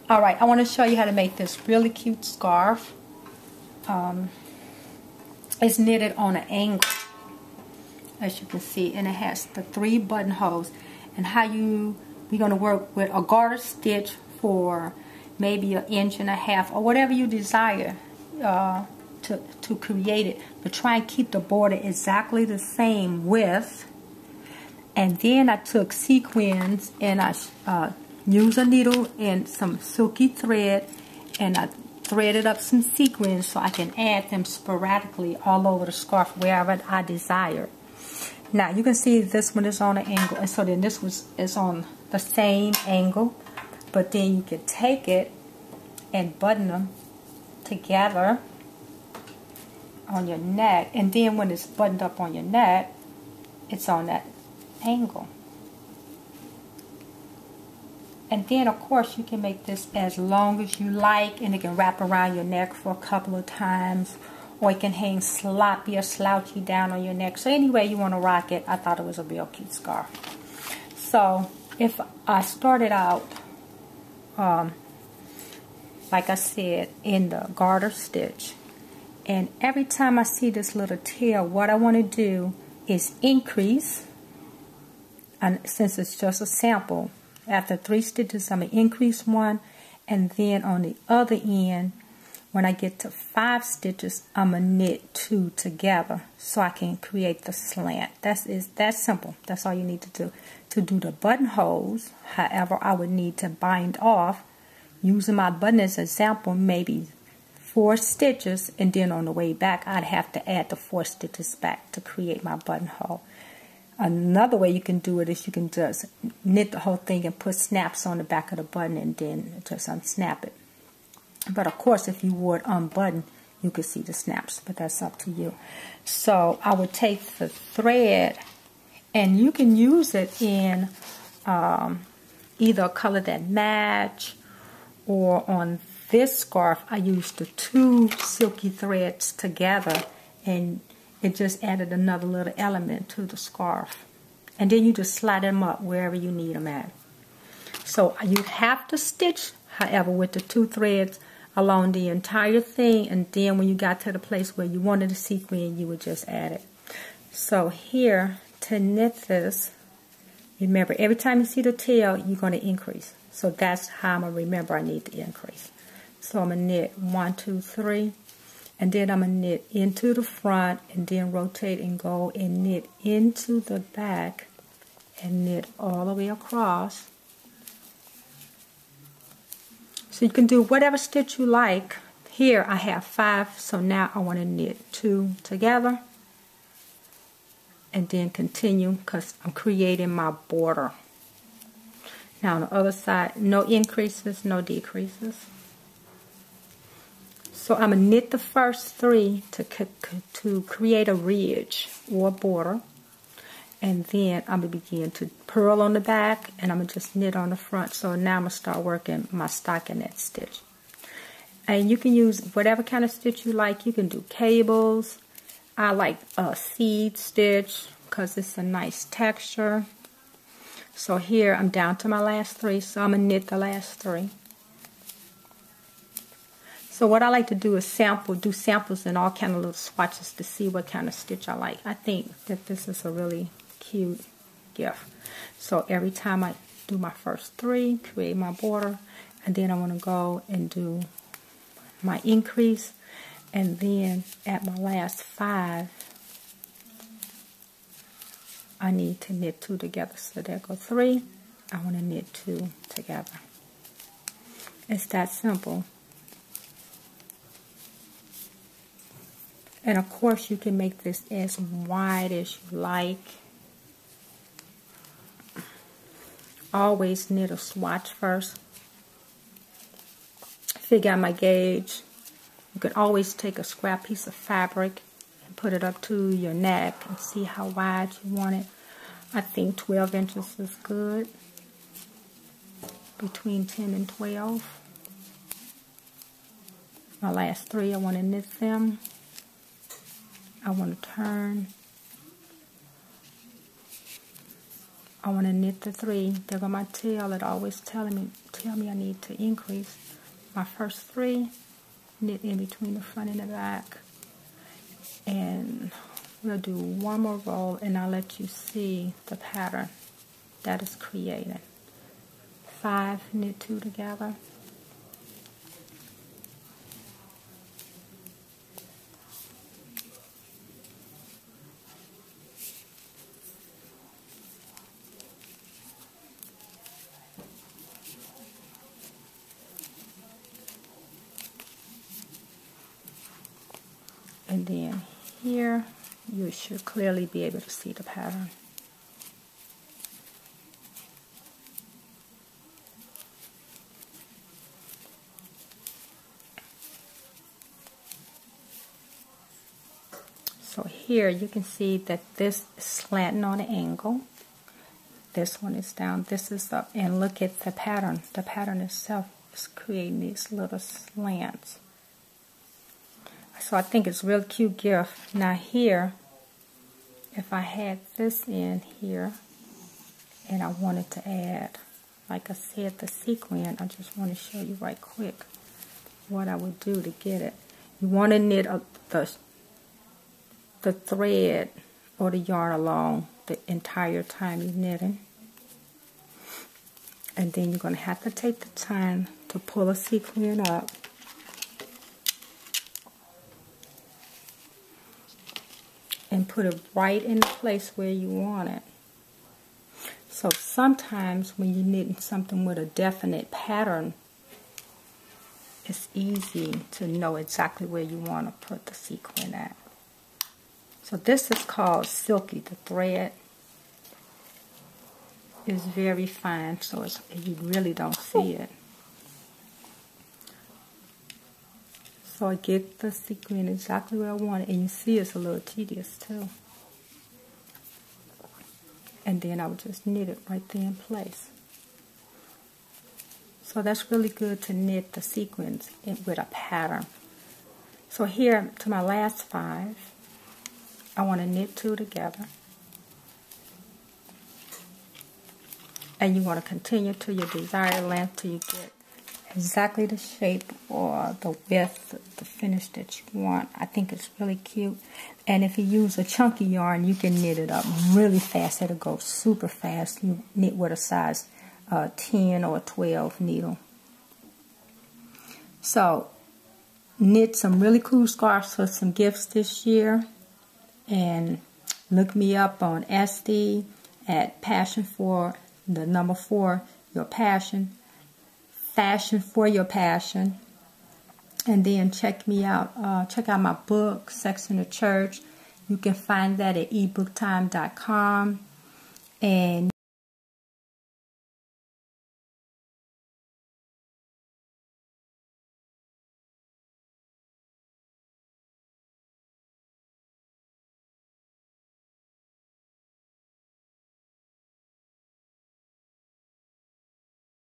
Alright, I want to show you how to make this really cute scarf. It's knitted on an angle, as you can see, and it has the 3 buttonholes. And we're going to work with a garter stitch for maybe 1.5 inches or whatever you desire to create it. But try and keep the border exactly the same width. And then I took sequins and I used a needle and some silky thread, and I threaded up some sequins so I can add them sporadically all over the scarf wherever I desire. Now you can see this one is on an angle, and so then this is on the same angle, but then you can take it and button them together on your neck, and then when it's buttoned up on your neck, it's on that angle. And then of course you can make this as long as you like, and it can wrap around your neck for a couple of times, or it can hang sloppy or slouchy down on your neck. So any way you want to rock it, I thought it was a real cute scarf. So if I started out, like I said, in the garter stitch, and every time I see this little tail, what I want to do is increase, and since it's just a sample, after 3 stitches I'm going to increase 1, and then on the other end, when I get to 5 stitches, I'm going to knit 2 together so I can create the slant. That's simple. That's all you need to do. To do the buttonholes, however, I would need to bind off, using my button as an example, maybe 4 stitches, and then on the way back I'd have to add the 4 stitches back to create my buttonhole. Another way you can do it is you can just knit the whole thing and put snaps on the back of the button and then just unsnap it. But of course, if you would unbutton, you could see the snaps, but that's up to you. So I would take the thread, and you can use it in either a color that match, or on this scarf I used the 2 silky threads together, and it just added another little element to the scarf. And then you just slide them up wherever you need them at. So you have to stitch, however, with the 2 threads along the entire thing, and then when you got to the place where you wanted a sequin, you would just add it. So here, to knit this, remember, every time you see the tail, you're going to increase. So that's how I'm going to remember I need to increase. So I'm going to knit 1, 2, 3, and then I'm going to knit into the front, and then rotate and go and knit into the back, and knit all the way across. So you can do whatever stitch you like. Here I have 5, so now I want to knit 2 together, and then continue, because I'm creating my border. Now on the other side, no increases, no decreases. So I'm going to knit the first 3 to create a ridge or border. And then I'm going to begin to purl on the back, and I'm going to just knit on the front. So now I'm going to start working my stockinette stitch. And you can use whatever kind of stitch you like. You can do cables. I like a seed stitch because it's a nice texture. So here I'm down to my last 3, so I'm going to knit the last 3. So what I like to do is do samples and all kind of little swatches to see what kind of stitch I like. I think that this is a really cute gift. So every time I do my first 3, create my border, and then I want to go and do my increase, and then at my last 5, I need to knit 2 together. So there go 3. I want to knit 2 together. It's that simple. And of course you can make this as wide as you like. Always knit a swatch first. Figure out my gauge. You can always take a scrap piece of fabric and put it up to your neck and see how wide you want it. I think 12 inches is good. Between 10 and 12. My last 3, I want to knit them. I want to turn I want to knit the 3. There go my tail. It always tell me I need to increase. My first 3, knit in between the front and the back. And we'll do one more roll, and I'll let you see the pattern that is created. 5, knit 2 together. And then here, you should clearly be able to see the pattern. So here you can see that this is slanting on an angle. This one is down, this is up. And look at the pattern. The pattern itself is creating these little slants. So I think it's a real cute gift. Now here, if I had this in here and I wanted to add, like I said, the sequin, I just want to show you right quick what I would do to get it. You want to knit the thread or the yarn along the entire time you're knitting. And then you're going to have to take the time to pull a sequin up. And put it right in the place where you want it. So sometimes when you're knitting something with a definite pattern, it's easy to know exactly where you want to put the sequin at. So this is called silky. The thread is very fine, so you really don't see it. So I get the sequin exactly where I want it, and you see it's a little tedious too. And then I would just knit it right there in place. So that's really good to knit the sequins with a pattern. So here to my last 5, I want to knit 2 together. And you want to continue to your desired length till you get exactly the shape or the width, the finish that you want. I think it's really cute. And if you use a chunky yarn, you can knit it up really fast. It'll go super fast. You knit with a size 10 or 12 needle. So, knit some really cool scarves for some gifts this year. And look me up on SD at Passion for the number 4, Your Passion. Fashion for Your Passion. And then check me out. Check out my book, Sex in the Church. You can find that at ebooktime.com. And